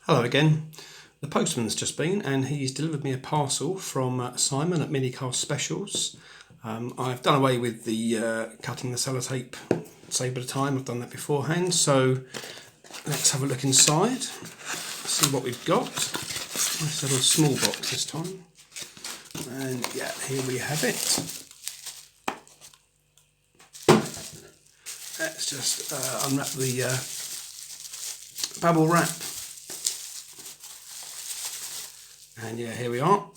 Hello again. The postman's just been and he's delivered me a parcel from Simon at Minicar Specials. I've done away with the cutting the sellotape, save a bit of time. I've done that beforehand. So let's have a look inside, see what we've got. Nice little small box this time. And yeah, here we have it. Let's just unwrap the bubble wrap. And yeah, here we are.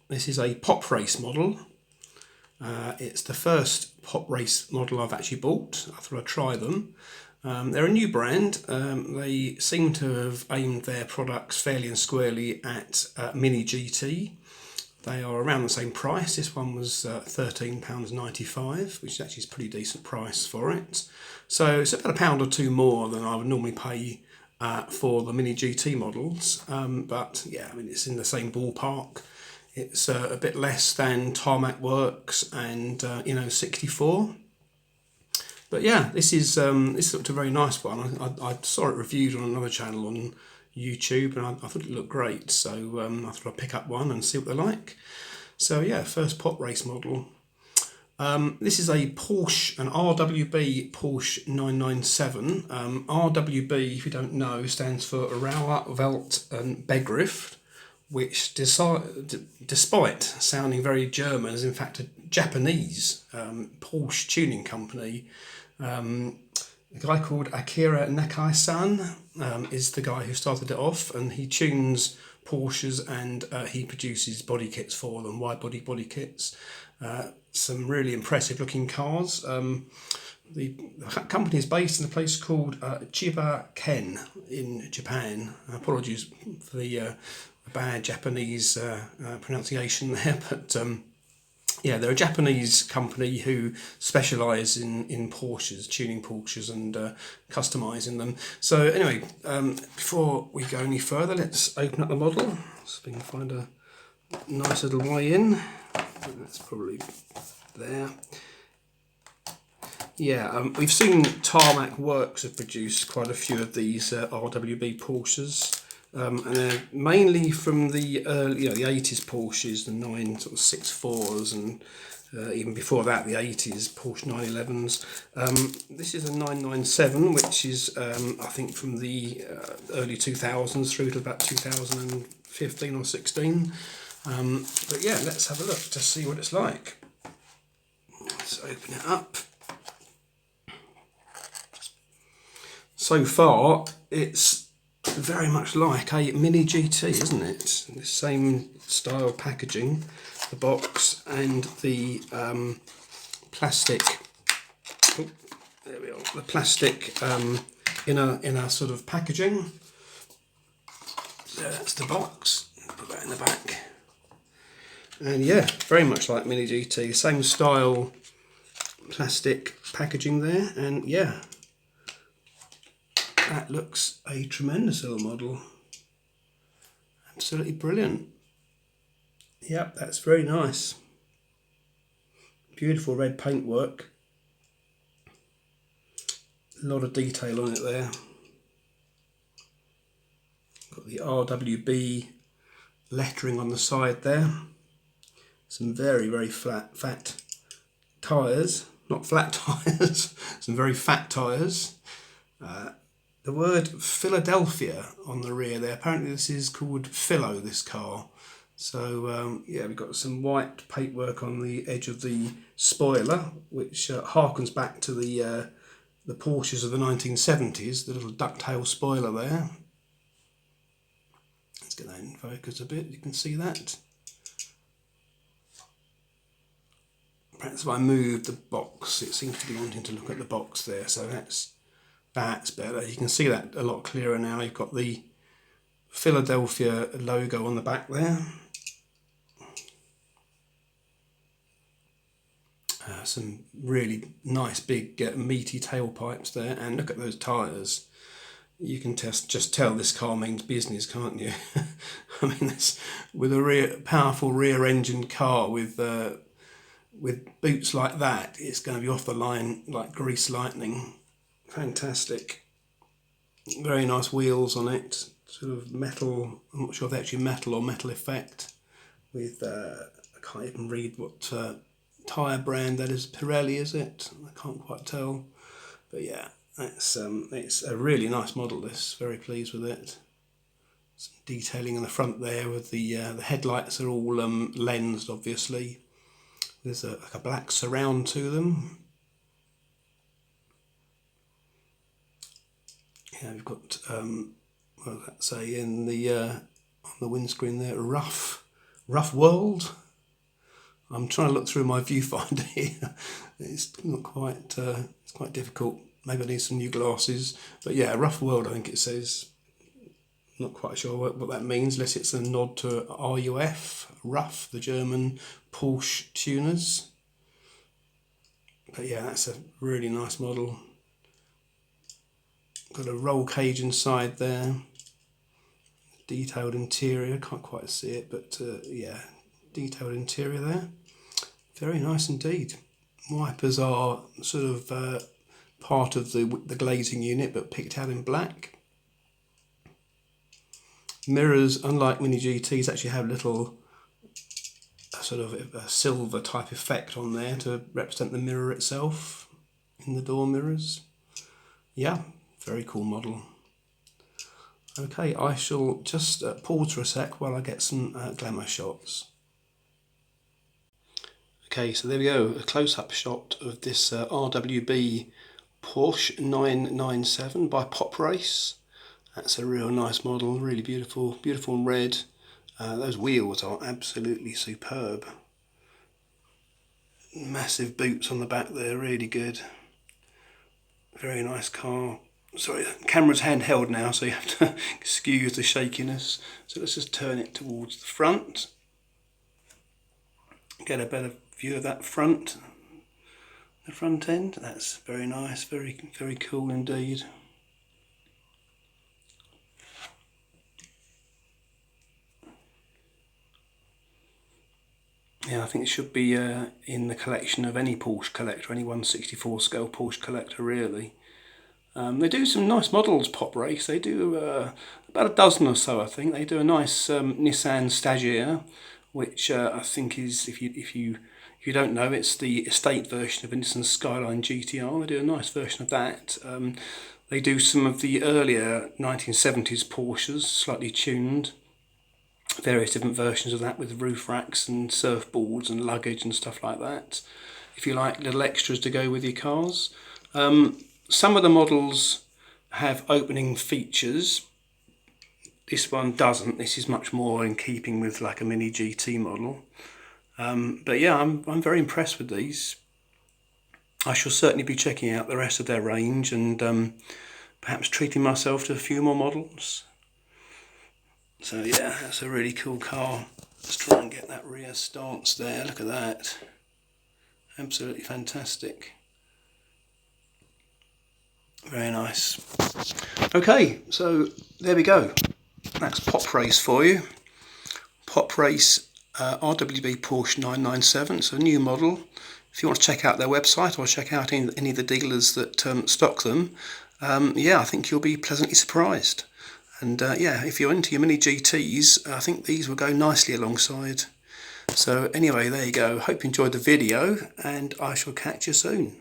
This is a pop race model. It's the first pop race model I've actually bought. I thought I'd try them. They're a new brand. They seem to have aimed their products fairly and squarely at Mini GT. They are around the same price. This one was £13.95, which actually is a pretty decent price for it. So it's about £1 or £2 more than I would normally pay for the Mini GT models, but yeah, I mean, it's in the same ballpark. It's a bit less than Tarmac Works and 64. But yeah, this looked a very nice one. I saw it reviewed on another channel on YouTube, and I thought it looked great. So I thought I'd pick up one and see what they're like. So yeah, first pop race model. This is a Porsche, an RWB Porsche 997. RWB, if you don't know, stands for Rauer, Welt and Begriff, which despite sounding very German, is in fact a Japanese Porsche tuning company. A guy called Akira Nakai-san is the guy who started it off, and he tunes Porsches and he produces body kits for them, wide body kits. Some really impressive looking cars. The company is based in a place called Chiba Ken in Japan. Apologies for the bad Japanese pronunciation there, but yeah, they're a Japanese company who specialise in Porsches, tuning Porsches and customising them. So anyway, before we go any further, let's open up the model so we can find a nice little way in. That's probably there. Yeah, we've seen Tarmac Works have produced quite a few of these RWB Porsches, and they're mainly from the early, the 80s Porsches, the 964s, and even before that, the 80s Porsche 911s. This is a 997, which is I think from the early 2000s through to about 2015 or 16. But yeah, let's have a look to see what it's like. Let's open it up. So far, it's very much like a Mini GT, isn't it? The same style packaging, the box and the plastic. Oh, there we are. The plastic inner sort of packaging. So that's the box. Put that in the back. And yeah, very much like Mini GT, same style plastic packaging there, and yeah, that looks a tremendous little model. Absolutely brilliant. Yep, that's very nice. Beautiful red paintwork. A lot of detail on it there. Got the RWB lettering on the side there. Some very, very fat tyres, not flat tyres, some very fat tyres. The word Philadelphia on the rear there, apparently this is called Philo, this car. So yeah, we've got some white paintwork on the edge of the spoiler, which harkens back to the Porsches of the 1970s, the little ducktail spoiler there. Let's get that in focus a bit, you can see that. Perhaps if I move the box, it seems to be wanting to look at the box there, so that's better. You can see that a lot clearer now. You've got the Philadelphia logo on the back there. Some really nice big meaty tailpipes there, and look at those tyres. You can just tell this car means business, can't you? I mean, with a powerful rear-engine car with boots like that, it's going to be off the line like grease lightning. Fantastic. Very nice wheels on it. sort of metal, I'm not sure if they're actually metal or metal effect, with, I can't even read what tyre brand that is. Pirelli, is it? I can't quite tell. But yeah, it's a really nice model, this. Very pleased with it. Some detailing in the front there with the headlights are all lensed, obviously. There's like a black surround to them. Yeah, we've got what does that say in the on the windscreen there? Rough world. I'm trying to look through my viewfinder here. It's not quite. It's quite difficult. Maybe I need some new glasses. But yeah, rough world, I think it says. Not quite sure what that means, unless it's a nod to RUF, RUF, the German Porsche tuners. But yeah, that's a really nice model. Got a roll cage inside there. Detailed interior, can't quite see it, but yeah, detailed interior there. Very nice indeed. Wipers are sort of part of the glazing unit, but picked out in black. Mirrors, unlike Mini GTs, actually have a little sort of a silver type effect on there to represent the mirror itself in the door mirrors. Yeah, very cool model. Okay, I shall just pause for a sec while I get some glamour shots. Okay, so there we go, a close-up shot of this RWB Porsche 997 by Pop Race. That's a real nice model, really beautiful, beautiful in red. Those wheels are absolutely superb. Massive boots on the back there, really good. Very nice car. Sorry, camera's handheld now, so you have to excuse the shakiness. So let's just turn it towards the front. Get a better view of that front, the front end. That's very nice, very cool indeed. Yeah, I think it should be in the collection of any Porsche collector, any 1/64 scale Porsche collector really. They do some nice models, Pop Race. They do about a dozen or so, I think. They do a nice Nissan Stagiaire, which I think is, if you don't know, it's the estate version of a Nissan Skyline GTR. They do a nice version of that. They do some of the earlier 1970s Porsches, slightly tuned. Various different versions of that with roof racks and surfboards and luggage and stuff like that. If you like little extras to go with your cars. Some of the models have opening features. This one doesn't. This is much more in keeping with like a Mini GT model. But yeah, I'm very impressed with these. I shall certainly be checking out the rest of their range and perhaps treating myself to a few more models. So yeah, that's a really cool car. Let's try and get that rear stance there. Look at that. Absolutely fantastic. Very nice. Okay, so there we go. That's Pop Race for you. Pop Race RWB Porsche 997. It's a new model. If you want to check out their website or check out any of the dealers that stock them, yeah, I think you'll be pleasantly surprised. And yeah, if you're into your Mini GTs, I think these will go nicely alongside. So anyway, there you go. Hope you enjoyed the video, and I shall catch you soon.